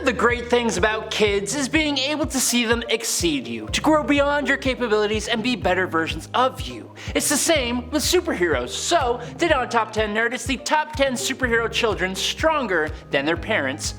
the great things about kids is being able to see them exceed you, to grow beyond your capabilities and be better versions of you. It's the same with superheroes. So, today on Top 10 Nerd, it's the top 10 superhero children stronger than their parents.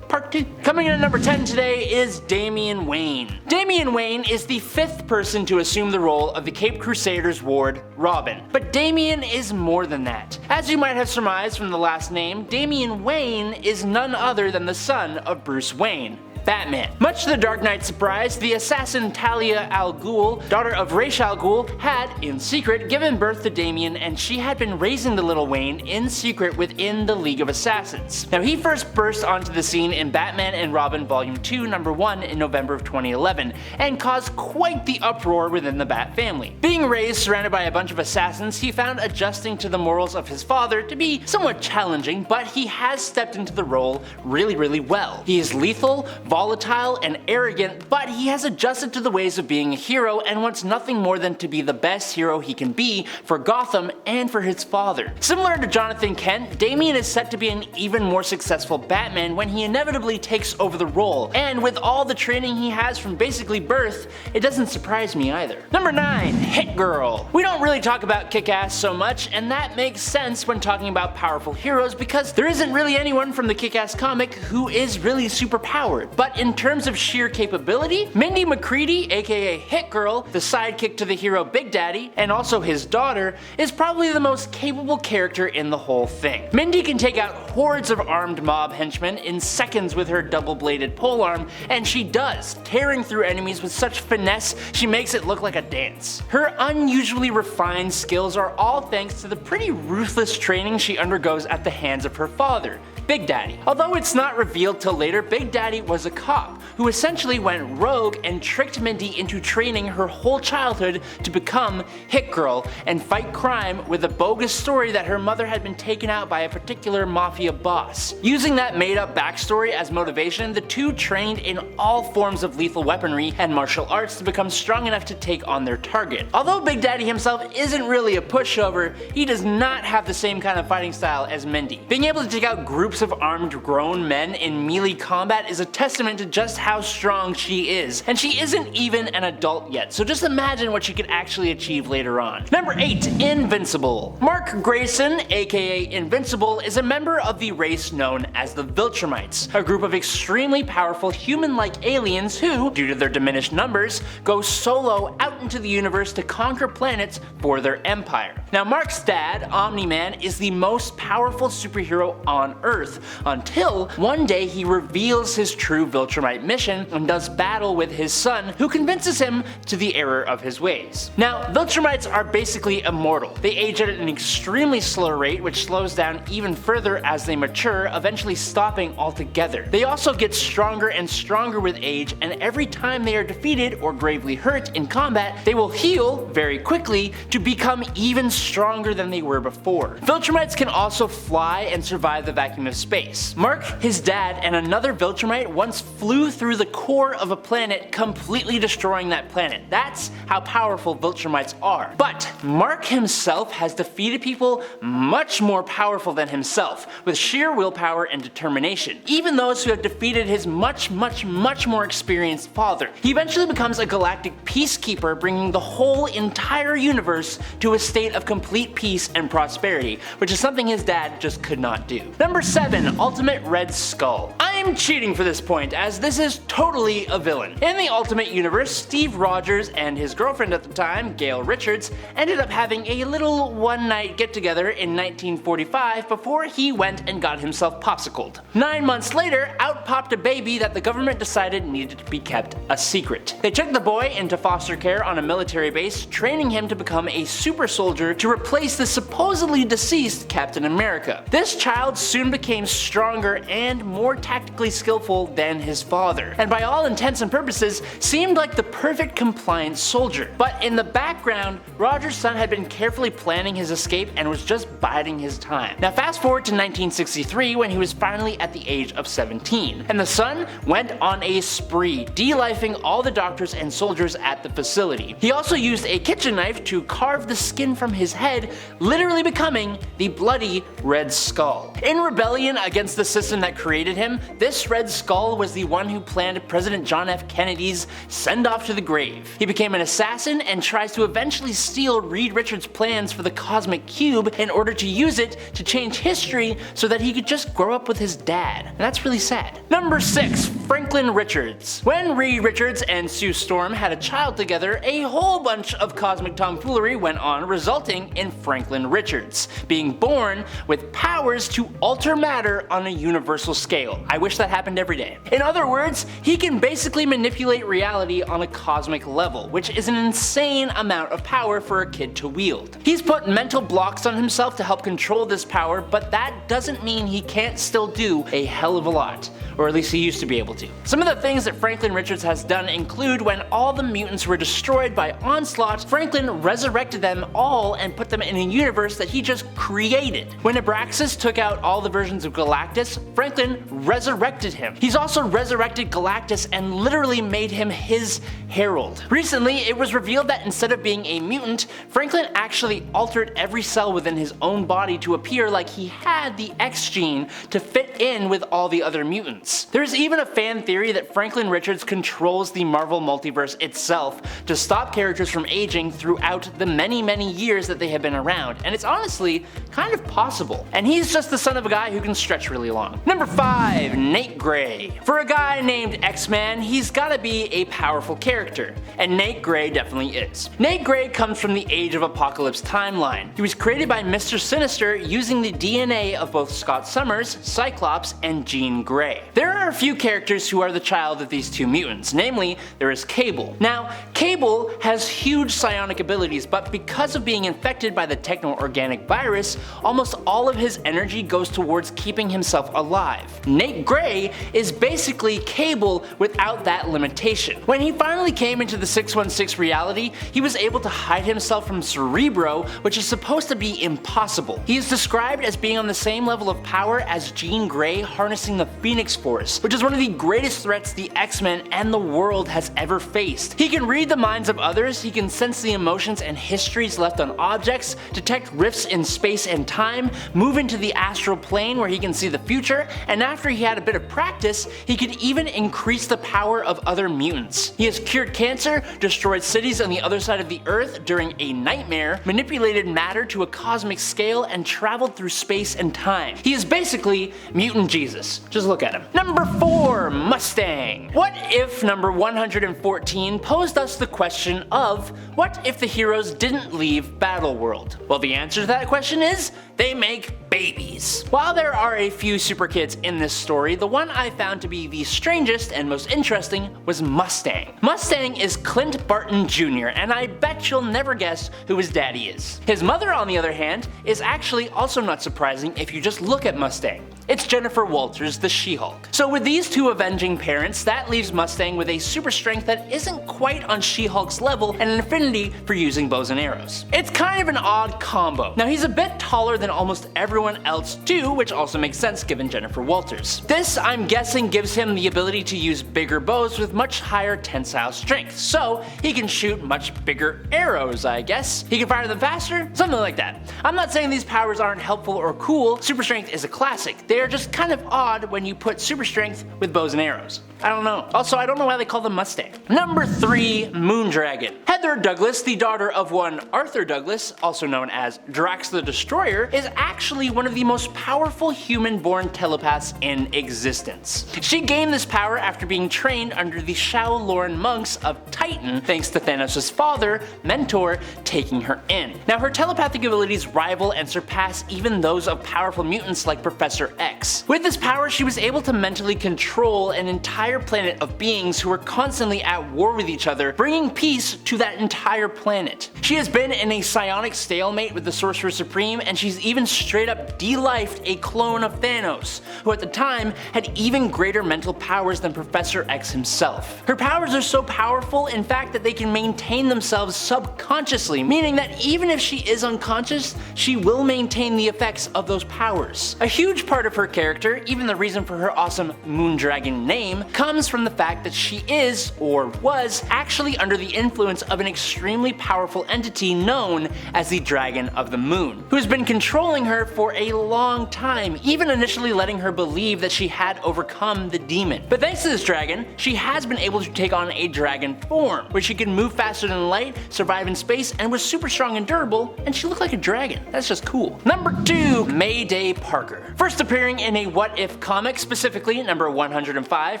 Part 2. Coming in at number 10 today is Damian Wayne. Damian Wayne is the 5th person to assume the role of the Caped Crusader's ward, Robin. But Damian is more than that. As you might have surmised from the last name, Damian Wayne is none other than the son of Bruce Wayne, Batman. Much to the Dark Knight's surprise, the assassin Talia al Ghul, daughter of Ra's al Ghul, had, in secret, given birth to Damian, and she had been raising the little Wayne in secret within the League of Assassins. Now, he first burst onto the scene in Batman and Robin Volume 2, Number 1 in November of 2011, and caused quite the uproar within the Bat family. Being raised surrounded by a bunch of assassins, he found adjusting to the morals of his father to be somewhat challenging, but he has stepped into the role really well. He is lethal, volatile, and arrogant, but he has adjusted to the ways of being a hero and wants nothing more than to be the best hero he can be for Gotham and for his father. Similar to Jonathan Kent, Damian is set to be an even more successful Batman when he inevitably takes over the role, and with all the training he has from basically birth, it doesn't surprise me either. Number 9. Hit Girl. We don't really talk about Kick-Ass so much, and that makes sense when talking about powerful heroes because there isn't really anyone from the Kick-Ass comic who is really super powered. But in terms of sheer capability, Mindy McCready, aka Hit Girl, the sidekick to the hero Big Daddy, and also his daughter, is probably the most capable character in the whole thing. Mindy can take out hordes of armed mob henchmen in seconds with her double-bladed polearm, and she does, tearing through enemies with such finesse she makes it look like a dance. Her unusually refined skills are all thanks to the pretty ruthless training she undergoes at the hands of her father, Big Daddy. Although it's not revealed till later, Big Daddy was a cop who essentially went rogue and tricked Mindy into training her whole childhood to become Hit Girl and fight crime with a bogus story that her mother had been taken out by a particular mafia boss. Using that made-up backstory as motivation, the two trained in all forms of lethal weaponry and martial arts to become strong enough to take on their target. Although Big Daddy himself isn't really a pushover, he does not have the same kind of fighting style as Mindy. Being able to take out groups of armed grown men in melee combat is a testament to just how strong she is, and she isn't even an adult yet, so just imagine what she could actually achieve later on. Number 8. Invincible. Mark Grayson, aka Invincible, is a member of the race known as the Viltrumites, a group of extremely powerful human-like aliens who, due to their diminished numbers, go solo out into the universe to conquer planets for their empire. Now, Mark's dad, Omni-Man, is the most powerful superhero on Earth, until one day he reveals his true Viltrumite mission and does battle with his son, who convinces him to the error of his ways. Now, Viltrumites are basically immortal. They age at an extremely slow rate, which slows down even further as they mature, eventually stopping altogether. They also get stronger and stronger with age, and every time they are defeated or gravely hurt in combat, they will heal very quickly to become even stronger than they were before. Viltrumites can also fly and survive the vacuum of space. Mark, his dad, and another Viltrumite once flew through the core of a planet, completely destroying that planet. That's how powerful Viltrumites are. But Mark himself has defeated people much more powerful than himself, with sheer willpower and determination, even those who have defeated his much more experienced father. He eventually becomes a galactic peacekeeper, bringing the whole entire universe to a state of complete peace and prosperity, which is something his dad just could not do. Number 7. Ultimate Red Skull. I'm cheating for this point, as this is totally a villain. In the Ultimate Universe, Steve Rogers and his girlfriend at the time, Gail Richards, ended up having a little one-night get-together in 1945 before he went and got himself popsicled. 9 months later, out popped a baby that the government decided needed to be kept a secret. They took the boy into foster care on a military base, training him to become a super soldier to replace the supposedly deceased Captain America. This child soon became stronger and more tactically skillful than his father, and by all intents and purposes seemed like the perfect compliant soldier. But in the background, Roger's son had been carefully planning his escape and was just biding his time. Now fast forward to 1963, when he was finally at the age of 17, and the son went on a spree, de-lifing all the doctors and soldiers at the facility. He also used a kitchen knife to carve the skin from his head, literally becoming the bloody Red Skull. In rebellion rebellion against the system that created him, this Red Skull was the one who planned President John F. Kennedy's send-off to the grave. He became an assassin and tries to eventually steal Reed Richards' plans for the Cosmic Cube in order to use it to change history so that he could just grow up with his dad. And that's really sad. Number 6. Franklin Richards. When Reed Richards and Sue Storm had a child together, a whole bunch of cosmic tomfoolery went on, resulting in Franklin Richards being born with powers to alter matter on a universal scale. I wish that happened every day. In other words, he can basically manipulate reality on a cosmic level, which is an insane amount of power for a kid to wield. He's put mental blocks on himself to help control this power, but that doesn't mean he can't still do a hell of a lot. Or at least he used to be able to. Some of the things that Franklin Richards has done include when all the mutants were destroyed by Onslaught, Franklin resurrected them all and put them in a universe that he just created. When Abraxas took out all the versions of Galactus, Franklin resurrected him. He's also resurrected Galactus and literally made him his herald. Recently, it was revealed that instead of being a mutant, Franklin actually altered every cell within his own body to appear like he had the X gene to fit in with all the other mutants. There's even a fan theory that Franklin Richards controls the Marvel multiverse itself to stop characters from aging throughout the many years that they have been around, and it's honestly kind of possible. And he's just the son of a guy who can stretch really long. Number 5. Nate Gray. For a guy named X-Man, he's gotta be a powerful character, and Nate Gray definitely is. Nate Gray comes from the Age of Apocalypse timeline. He was created by Mr. Sinister using the DNA of both Scott Summers, Cyclops, and Jean Grey. There are a few characters who are the child of these two mutants, namely, there is Cable. Now, Cable has huge psionic abilities, but because of being infected by the techno-organic virus, almost all of his energy goes towards keeping himself alive. Nate Gray is basically Cable without that limitation. When he finally came into the 616 reality, he was able to hide himself from Cerebro, which is supposed to be impossible. He is described as being on the same level of power as Jean Grey harnessing the Phoenix Force, which is one of the greatest threats the X-Men and the world has ever faced. He can read the minds of others, he can sense the emotions and histories left on objects, detect rifts in space and time, move into the astral plane where he can see the future, and after he had a bit of practice, he could even increase the power of other mutants. He has cured cancer, destroyed cities on the other side of the Earth during a nightmare, manipulated matter to a cosmic scale, and traveled through space and time. He is basically Mutant Jesus. Just look at him. Number 4. Mustang. What if number 114 posed us the question of, what if the heroes didn't leave Battleworld? Well, the answer to that question is, they make babies. While there are a few super kids in this story, the one I found to be the strangest and most interesting was Mustang. Mustang is Clint Barton Jr., and I bet you'll never guess who his daddy is. His mother, on the other hand, is actually also not surprising if you just look at Mustang. It's Jennifer Walters, the She-Hulk. So with these two avenging parents, that leaves Mustang with a super strength that isn't quite on She-Hulk's level and an affinity for using bows and arrows. It's kind of an odd combo. Now he's a bit taller than almost everyone else too, which also makes sense given Jennifer Walters. This, I'm guessing, gives him the ability to use bigger bows with much higher tensile strength, so he can shoot much bigger arrows, I guess. He can fire them faster? Something like that. I'm not saying these powers aren't helpful or cool, super strength is a classic. They are just kind of odd when you put super strength with bows and arrows. I don't know. Also, I don't know why they call them Mustang. Number 3. Moondragon. Heather Douglas, the daughter of one Arthur Douglas, also known as Drax the Destroyer, is actually one of the most powerful human-born telepaths in existence. She gained this power after being trained under the Shaolin monks of Titan, thanks to Thanos' father, Mentor, taking her in. Now her telepathic abilities rival and surpass even those of powerful mutants like Professor X. With this power, she was able to mentally control an entire planet of beings who were constantly at war with each other, bringing peace to that entire planet. She has been in a psionic stalemate with the Sorcerer Supreme, and she's even straight up de-lifed a clone of Thanos, who at the time had even greater mental powers than Professor X himself. Her powers are so powerful, in fact, that they can maintain themselves subconsciously, meaning that even if she is unconscious, she will maintain the effects of those powers. A huge part of of her character, even the reason for her awesome Moondragon name, comes from the fact that she is, or was, actually under the influence of an extremely powerful entity known as the Dragon of the Moon, who has been controlling her for a long time, even initially letting her believe that she had overcome the demon. But thanks to this dragon, she has been able to take on a dragon form, where she could move faster than light, survive in space, and was super strong and durable, and she looked like a dragon. That's just cool. Number 2, Mayday Parker. First appearing in a What If comic, specifically number 105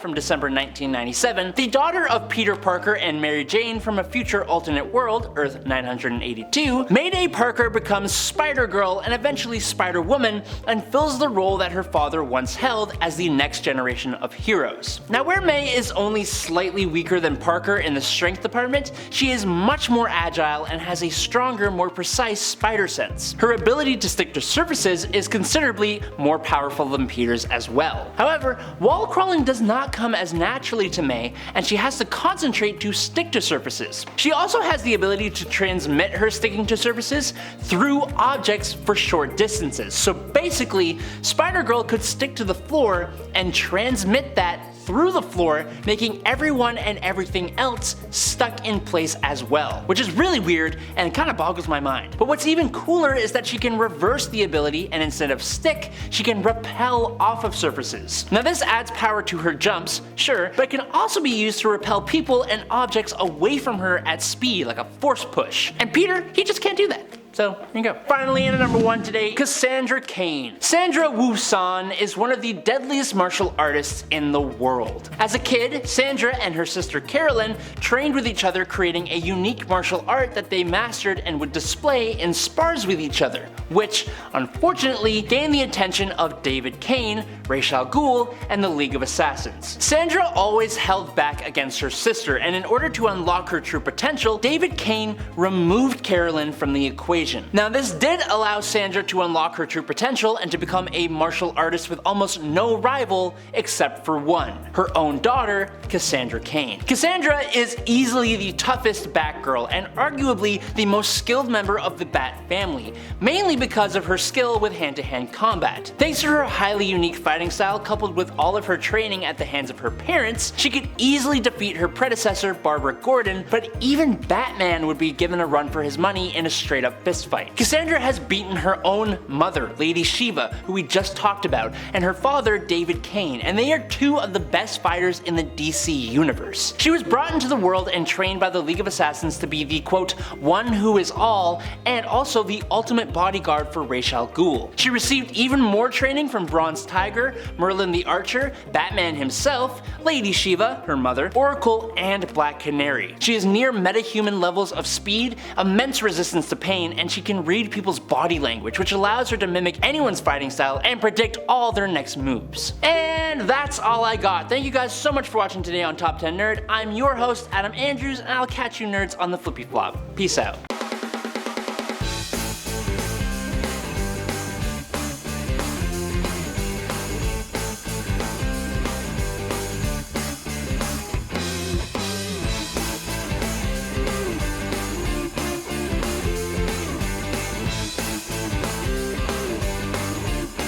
from December 1997, the daughter of Peter Parker and Mary Jane from a future alternate world, Earth 982, Mayday Parker becomes Spider-Girl and eventually Spider-Woman, and fills the role that her father once held as the next generation of heroes. Now, where May is only slightly weaker than Parker in the strength department, she is much more agile and has a stronger, more precise spider sense. Her ability to stick to surfaces is considerably more powerful than Peter's as well. However, wall crawling does not come as naturally to May, and she has to concentrate to stick to surfaces. She also has the ability to transmit her sticking to surfaces through objects for short distances. So basically, Spider-Girl could stick to the floor and transmit that through the floor, making everyone and everything else stuck in place as well, which is really weird and kind of boggles my mind. But what's even cooler is that she can reverse the ability, and instead of stick, she can repel off of surfaces. Now this adds power to her jumps, sure, but it can also be used to repel people and objects away from her at speed, like a force push. And Peter, he just can't do that. So, here you go. Finally, in at number 1 today, Cassandra Cain. Sandra Woo-san is one of the deadliest martial artists in the world. As a kid, Sandra and her sister Carolyn trained with each other, creating a unique martial art that they mastered and would display in spars with each other, which, unfortunately, gained the attention of David Cain, Ra's al Ghul, and the League of Assassins. Sandra always held back against her sister, and in order to unlock her true potential, David Cain removed Carolyn from the equation. Now this did allow Sandra to unlock her true potential and to become a martial artist with almost no rival except for one, her own daughter, Cassandra Cain. Cassandra is easily the toughest Batgirl and arguably the most skilled member of the Bat family, mainly because of her skill with hand-to-hand combat. Thanks to her highly unique fighting style coupled with all of her training at the hands of her parents, she could easily defeat her predecessor Barbara Gordon, but even Batman would be given a run for his money in a straight-up fist fight. Cassandra has beaten her own mother, Lady Shiva, who we just talked about, and her father, David Cain, and they are two of the best fighters in the DC universe. She was brought into the world and trained by the League of Assassins to be the quote, one who is all, and also the ultimate bodyguard for Ra's al Ghul. She received even more training from Bronze Tiger, Merlin the Archer, Batman himself, Lady Shiva, her mother, Oracle, and Black Canary. She has near metahuman levels of speed, immense resistance to pain, and she can read people's body language, which allows her to mimic anyone's fighting style and predict all their next moves. And that's all I got. Thank you guys so much for watching today on Top 10 Nerd. I'm your host, Adam Andrews, and I'll catch you nerds on the flippy flop. Peace out.